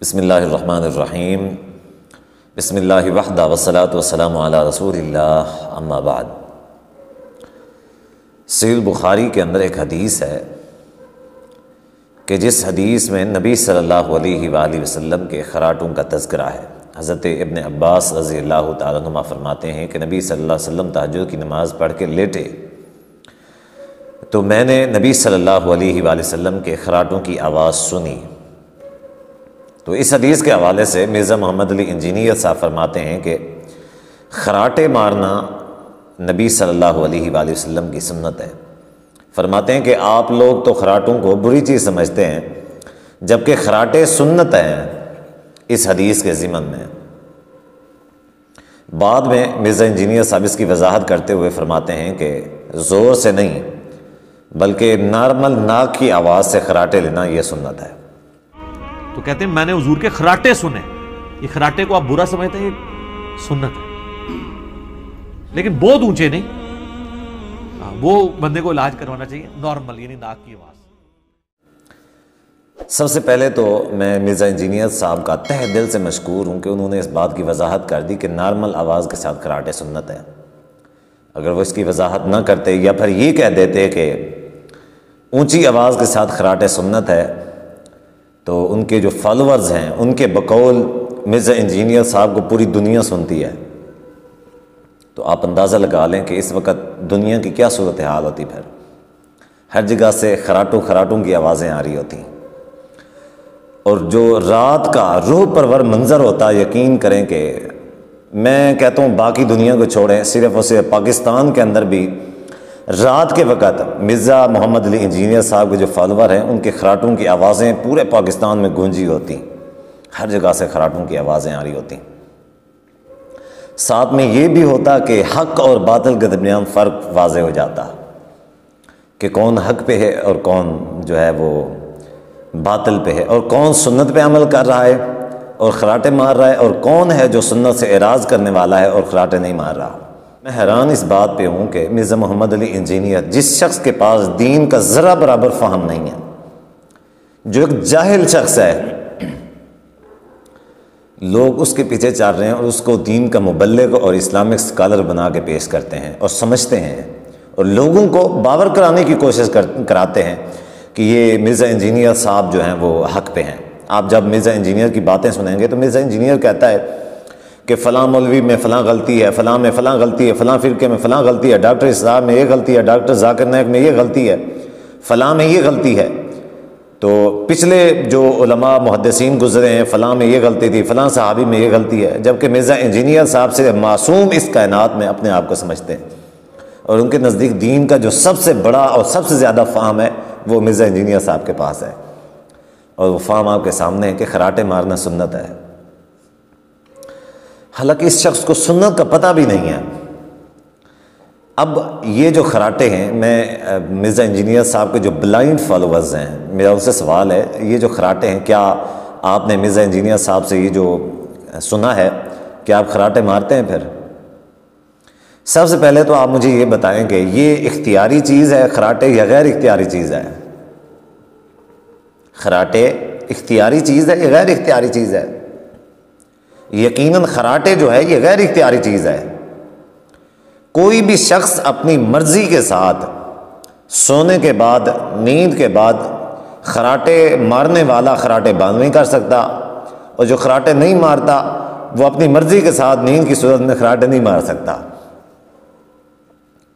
بسم اللہ الرحمن الرحیم۔ بسم اللہ وحدہ والصلاۃ والسلام علی رسول اللہ، اما بعد۔ صحیح بخاری کے اندر ایک حدیث ہے کہ جس حدیث میں نبی صلی اللہ علیہ وآلہ وسلم کے خراٹوں کا تذکرہ ہے۔ حضرت ابن عباس رضی اللہ تعالیٰ عنہما فرماتے ہیں کہ نبی صلی اللہ علیہ وسلم تہجد کی نماز پڑھ کے لیٹے تو میں نے نبی صلی اللہ علیہ وآلہ وسلم کے خراٹوں کی آواز سنی۔ تو اس حدیث کے حوالے سے مرزا محمد علی انجینئر صاحب فرماتے ہیں کہ خراٹے مارنا نبی صلی اللہ علیہ وآلہ وسلم کی سنت ہے۔ فرماتے ہیں کہ آپ لوگ تو خراٹوں کو بری چیز سمجھتے ہیں، جبکہ خراٹے سنت ہیں اس حدیث کے ضمن میں۔ بعد میں مرزا انجینئر صاحب اس کی وضاحت کرتے ہوئے فرماتے ہیں کہ زور سے نہیں بلکہ نارمل ناک کی آواز سے خراٹے لینا یہ سنت ہے۔ تو کہتے ہیں میں نے حضور کے خراٹے سنے، یہ خراٹے کو آپ برا سمجھتے ہیں، یہ سنت ہے، لیکن بہت اونچے نہیں، وہ بندے کو علاج کروانا چاہیے نارمل، یعنی ناک کی آواز۔ سب سے پہلے تو میں مرزا انجینئر صاحب کا تہ دل سے مشکور ہوں کہ انہوں نے اس بات کی وضاحت کر دی کہ نارمل آواز کے ساتھ خراٹے سنت ہے۔ اگر وہ اس کی وضاحت نہ کرتے یا پھر یہ کہہ دیتے کہ اونچی آواز کے ساتھ خراٹے سنت ہے تو ان کے جو فالوورز ہیں ان کے بقول مرزا انجینئر صاحب کو پوری دنیا سنتی ہے، تو آپ اندازہ لگا لیں کہ اس وقت دنیا کی کیا صورتحال ہوتی۔ پھر ہر جگہ سے خراٹوں کی آوازیں آ رہی ہوتی، اور جو رات کا روح پرور منظر ہوتا، یقین کریں کہ میں کہتا ہوں باقی دنیا کو چھوڑیں، صرف اسے پاکستان کے اندر بھی رات کے وقت مرزا محمد علی انجینئر صاحب کے جو فالوور ہیں ان کے خراٹوں کی آوازیں پورے پاکستان میں گونجی ہوتی، ہر جگہ سے خراٹوں کی آوازیں آ رہی ہوتی۔ ساتھ میں یہ بھی ہوتا کہ حق اور باطل کے درمیان فرق واضح ہو جاتا کہ کون حق پہ ہے اور کون جو ہے وہ باطل پہ ہے، اور کون سنت پہ عمل کر رہا ہے اور خراٹے مار رہا ہے، اور کون ہے جو سنت سے اعراض کرنے والا ہے اور خراٹے نہیں مار رہا۔ میں حیران اس بات پہ ہوں کہ مرزا محمد علی انجینئر جس شخص کے پاس دین کا ذرا برابر فہم نہیں ہے، جو ایک جاہل شخص ہے، لوگ اس کے پیچھے چل رہے ہیں اور اس کو دین کا مبلغ اور اسلامک اسکالر بنا کے پیش کرتے ہیں اور سمجھتے ہیں، اور لوگوں کو باور کرانے کی کوشش کراتے ہیں کہ یہ مرزا انجینئر صاحب جو ہیں وہ حق پہ ہیں۔ آپ جب مرزا انجینئر کی باتیں سنیں گے تو مرزا انجینئر کہتا ہے کہ فلاں مولوی میں فلاں غلطی ہے، فلاں میں فلاں غلطی ہے، فلاں فرقے میں فلاں غلطی ہے، ڈاکٹر اسرار میں یہ غلطی ہے، ڈاکٹر ذاکر نائک میں یہ غلطی ہے، فلاں میں یہ غلطی ہے، تو پچھلے جو علماء محدثین گزرے ہیں فلاں میں یہ غلطی تھی، فلاں صحابی میں یہ غلطی ہے، جبکہ مرزا انجینئر صاحب سے معصوم اس کائنات میں اپنے آپ کو سمجھتے ہیں، اور ان کے نزدیک دین کا جو سب سے بڑا اور سب سے زیادہ فہم ہے وہ مرزا انجینئر صاحب کے پاس ہے، اور وہ فہم آپ کے سامنے ہے کہ خراٹے مارنا سنت ہے، حالانکہ اس شخص کو سنت کا پتہ بھی نہیں ہے۔ اب یہ جو خراٹے ہیں، میں مرزا انجینئر صاحب کے جو بلائنڈ فالوورز ہیں، میرا ان سے سوال ہے، یہ جو خراٹے ہیں کیا آپ نے مرزا انجینئر صاحب سے یہ جو سنا ہے کہ آپ خراٹے مارتے ہیں؟ پھر سب سے پہلے تو آپ مجھے یہ بتائیں کہ یہ اختیاری چیز ہے خراٹے یا غیر اختیاری چیز ہے؟ خراٹے اختیاری چیز ہے یا غیر اختیاری چیز ہے؟ یقیناً خراٹے جو ہے یہ غیر اختیاری چیز ہے۔ کوئی بھی شخص اپنی مرضی کے ساتھ سونے کے بعد، نیند کے بعد خراٹے مارنے والا خراٹے بند نہیں کر سکتا، اور جو خراٹے نہیں مارتا وہ اپنی مرضی کے ساتھ نیند کی صورت میں خراٹے نہیں مار سکتا۔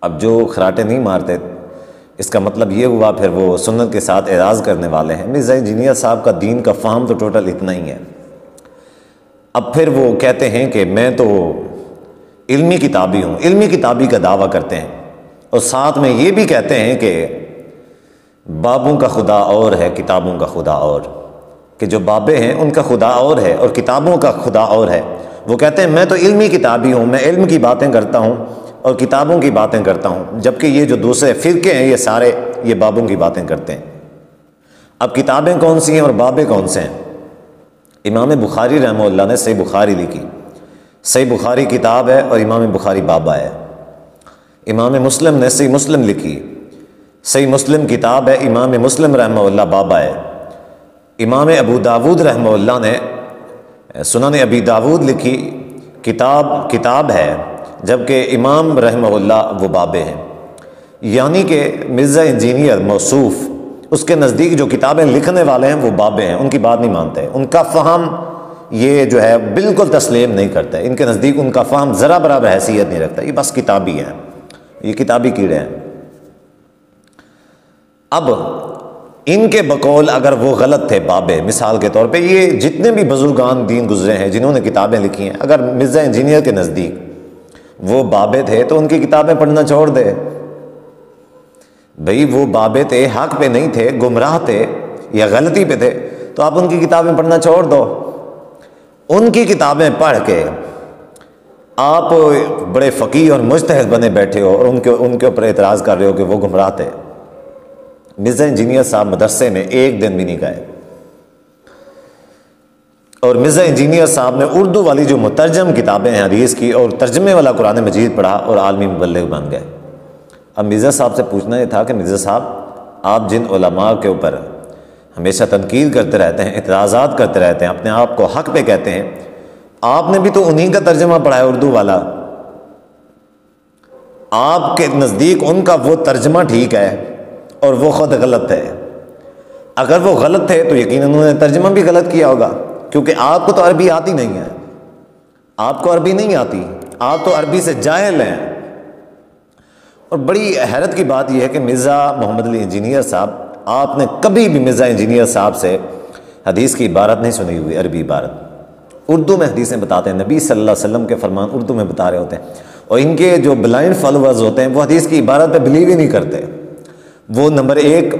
اب جو خراٹے نہیں مارتے اس کا مطلب یہ ہوا پھر وہ سنت کے ساتھ اعراض کرنے والے ہیں۔ مرزا انجینئر صاحب کا دین کا فہم تو ٹوٹل اتنا ہی ہے۔ اب پھر وہ کہتے ہیں کہ میں تو علمی کتابی ہوں، علمی کتابی کا دعویٰ کرتے ہیں، اور ساتھ میں یہ بھی کہتے ہیں کہ بابوں کا خدا اور ہے کتابوں کا خدا اور، کہ جو بابے ہیں ان کا خدا اور ہے اور کتابوں کا خدا اور ہے۔ وہ کہتے ہیں میں تو علمی کتابی ہوں، میں علم کی باتیں کرتا ہوں اور کتابوں کی باتیں کرتا ہوں، جبکہ یہ جو دوسرے فرقے ہیں یہ سارے یہ بابوں کی باتیں کرتے ہیں۔ اب کتابیں کون سی ہیں اور بابے کون سے ہیں؟ امام بخاری رحمہ اللہ نے صحیح بخاری لکھی، صحیح بخاری کتاب ہے اور امام بخاری بابا ہے۔ امام مسلم نے صحیح مسلم لکھی، صحیح مسلم کتاب ہے، امام مسلم رحمہ اللہ بابا ہے۔ امام ابو داود رحمہ اللہ نے سنن ابی داود لکھی کتاب ہے، جبکہ امام رحمہ اللہ وہ بابے ہیں، یعنی کہ مرزا انجینئر موصوف اس کے نزدیک جو کتابیں لکھنے والے ہیں وہ بابے ہیں، ان کی بات نہیں مانتے، ان کا فہم یہ جو ہے بالکل تسلیم نہیں کرتا، ان کے نزدیک ان کا فہم ذرا برابر حیثیت نہیں رکھتا، یہ بس کتابی ہیں، یہ کتابی کیڑے ہیں۔ اب ان کے بقول اگر وہ غلط تھے بابے، مثال کے طور پہ یہ جتنے بھی بزرگان دین گزرے ہیں جنہوں نے کتابیں لکھی ہیں، اگر مرزا انجینئر کے نزدیک وہ بابے تھے تو ان کی کتابیں پڑھنا چھوڑ دے۔ بھئی وہ بابے تھے، حق پہ نہیں تھے، گمراہ تھے یا غلطی پہ تھے، تو آپ ان کی کتابیں پڑھنا چھوڑ دو۔ ان کی کتابیں پڑھ کے آپ بڑے فقیہ اور مجتہد بنے بیٹھے ہو اور ان کے اوپر اعتراض کر رہے ہو کہ وہ گمراہ تھے۔ مرزا انجینئر صاحب مدرسے میں ایک دن بھی نہیں گئے، اور مرزا انجینئر صاحب نے اردو والی جو مترجم کتابیں ہیں حدیث کی اور ترجمے والا قرآن مجید پڑھا اور عالمی مبلغ بن گئے۔ اب مرزا صاحب سے پوچھنا یہ تھا کہ مرزا صاحب آپ جن علماء کے اوپر ہمیشہ تنقید کرتے رہتے ہیں، اعتراضات کرتے رہتے ہیں، اپنے آپ کو حق پہ کہتے ہیں، آپ نے بھی تو انہی کا ترجمہ پڑھا ہے اردو والا، آپ کے نزدیک ان کا وہ ترجمہ ٹھیک ہے اور وہ خود غلط ہے۔ اگر وہ غلط تھے تو یقیناً انہوں نے ترجمہ بھی غلط کیا ہوگا، کیونکہ آپ کو تو عربی آتی نہیں ہے، آپ کو عربی نہیں آتی، آپ تو عربی سے جاہل ہیں۔ اور بڑی حیرت کی بات یہ ہے کہ مرزا محمد علی انجینئر صاحب، آپ نے کبھی بھی مرزا انجینئر صاحب سے حدیث کی عبارت نہیں سنی ہوئی، عربی عبارت۔ اردو میں حدیثیں بتاتے ہیں، نبی صلی اللہ علیہ وسلم کے فرمان اردو میں بتا رہے ہوتے ہیں، اور ان کے جو بلائنڈ فالوورز ہوتے ہیں وہ حدیث کی عبارت پہ بلیو ہی نہیں کرتے، وہ نمبر ایک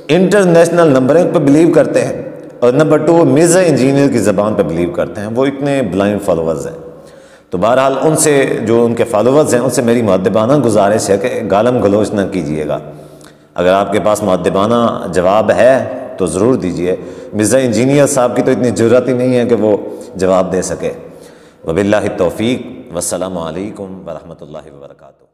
انٹرنیشنل نمبرنگ پہ بلیو کرتے ہیں، اور نمبر ٹو مرزا انجینئر کی زبان پہ بلیو کرتے ہیں، وہ اتنے بلائنڈ فالوورز ہیں۔ تو بہرحال ان سے جو ان کے فالوورز ہیں ان سے میری مؤدبانہ گزارش ہے کہ گالم گلوچ نہ کیجیے گا، اگر آپ کے پاس مؤدبانہ جواب ہے تو ضرور دیجیے۔ مرزا انجینئر صاحب کی تو اتنی جرات ہی نہیں ہے کہ وہ جواب دے سکے۔ وباللہ التوفیق، والسلام علیکم ورحمۃ اللہ وبرکاتہ۔